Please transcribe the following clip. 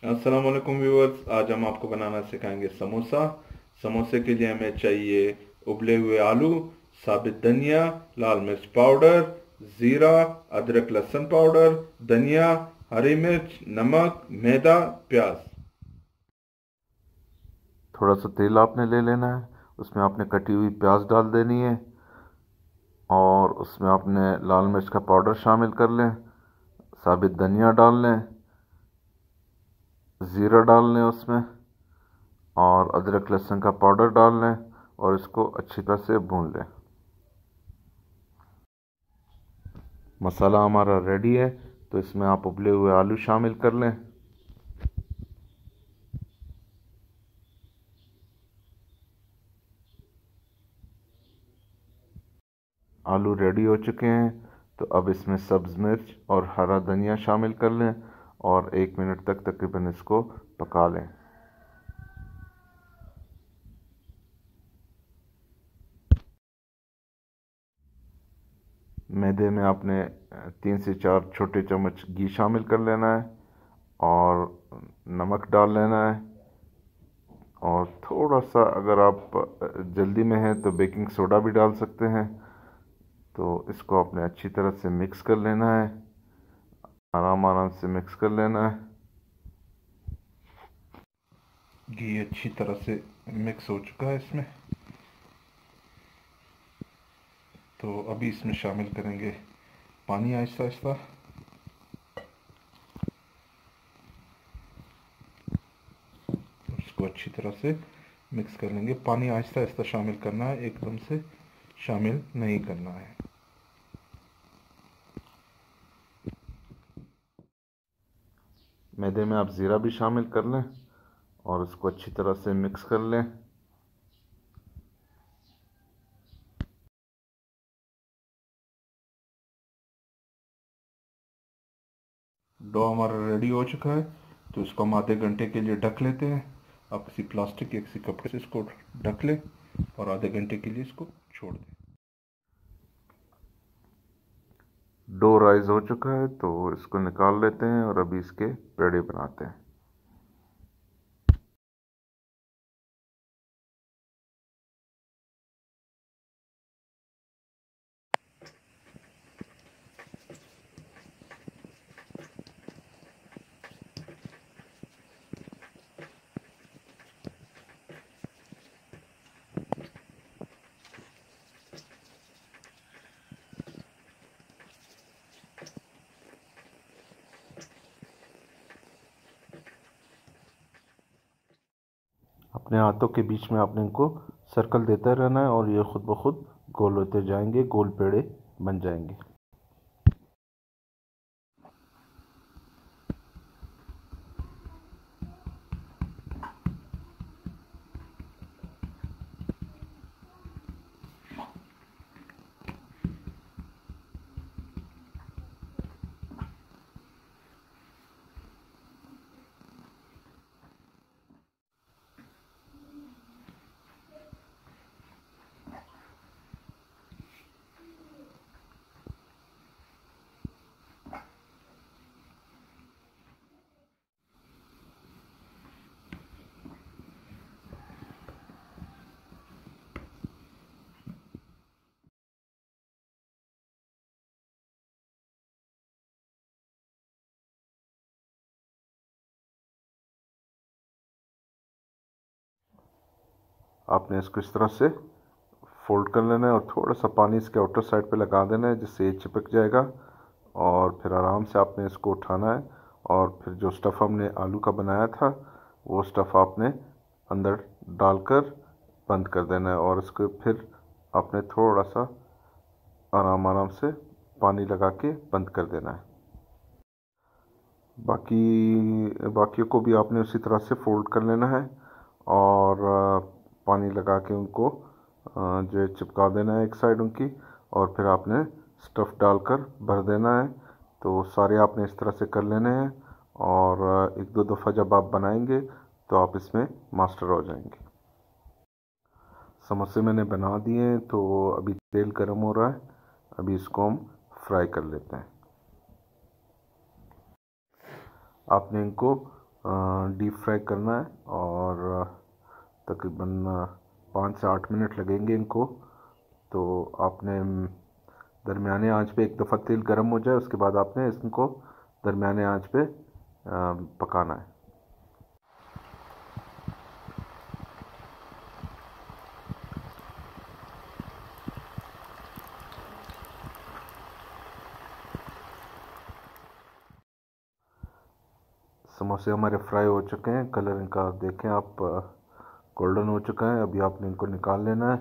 अस्सलाम वालेकुम व्यूअर्स। आज हम आपको बनाना सिखाएंगे समोसा। समोसे के लिए हमें चाहिए उबले हुए आलू, साबित धनिया, लाल मिर्च पाउडर, ज़ीरा, अदरक लहसुन पाउडर, धनिया, हरी मिर्च, नमक, मैदा, प्याज। थोड़ा सा तेल आपने ले लेना है। उसमें आपने कटी हुई प्याज डाल देनी है और उसमें आपने लाल मिर्च का पाउडर शामिल कर लें, साबित धनिया डाल लें, ज़ीरा डाल लें उसमें, और अदरक लहसुन का पाउडर डाल लें और इसको अच्छी तरह से भून लें। मसाला हमारा रेडी है, तो इसमें आप उबले हुए आलू शामिल कर लें। आलू रेडी हो चुके हैं, तो अब इसमें सब्ज़ मिर्च और हरा धनिया शामिल कर लें और 1 मिनट तक तकरीबन इसको पका लें। मैदे में आपने 3 से 4 छोटे चम्मच घी शामिल कर लेना है और नमक डाल लेना है, और थोड़ा सा अगर आप जल्दी में हैं तो बेकिंग सोडा भी डाल सकते हैं। तो इसको आपने अच्छी तरह से मिक्स कर लेना है, आराम आराम से मिक्स कर लेना है। घी अच्छी तरह से मिक्स हो चुका है इसमें। तो अभी इसमें शामिल करेंगे पानी आहिस्ता आहिस्ता। इसको अच्छी तरह से मिक्स कर लेंगे। पानी आहिस्ता आहिस्ता शामिल करना है, एकदम से शामिल नहीं करना है। मैदे में आप ज़ीरा भी शामिल कर लें और इसको अच्छी तरह से मिक्स कर लें। डो हमारा रेडी हो चुका है, तो इसको हम आधे घंटे के लिए ढक लेते हैं। आप किसी प्लास्टिक या किसी कपड़े से इसको ढक लें और आधे घंटे के लिए इसको छोड़ दें। डो राइज हो चुका है, तो इसको निकाल लेते हैं और अभी इसके पेड़े बनाते हैं। अपने हाथों के बीच में आपने इनको सर्कल देते रहना है और ये खुद ब खुद गोल होते जाएंगे, गोल पेड़े बन जाएंगे। आपने इसको इस तरह से फोल्ड कर लेना है और थोड़ा सा पानी इसके आउटर साइड पे लगा देना है, जिससे ये चिपक जाएगा। और फिर आराम से आपने इसको उठाना है और फिर जो स्टफ़ हमने आलू का बनाया था वो स्टफ़ आपने अंदर डालकर बंद कर देना है, और इसको फिर आपने थोड़ा सा आराम आराम से पानी लगा के बंद कर देना है। बाकियों को भी आपने उसी तरह से फोल्ड कर लेना है और पानी लगा के उनको जो है चिपका देना है एक साइड उनकी, और फिर आपने स्टफ़ डालकर भर देना है। तो सारे आपने इस तरह से कर लेने हैं और एक दो दफ़ा जब आप बनाएंगे तो आप इसमें मास्टर हो जाएंगे। समोसे मैंने बना दिए हैं, तो अभी तेल गर्म हो रहा है, अभी इसको हम फ्राई कर लेते हैं। आपने इनको डीप फ्राई करना है और तकरीबन 5 से 8 मिनट लगेंगे इनको। तो आपने दरमियाने आंच पे, एक दफ़ा तेल गर्म हो जाए उसके बाद आपने इसको दरमियाने आंच पे पकाना है। समोसे हमारे फ्राई हो चुके हैं, कलर इनका देखें आप, गोल्डन हो चुका है। अभी आपने इनको निकाल लेना है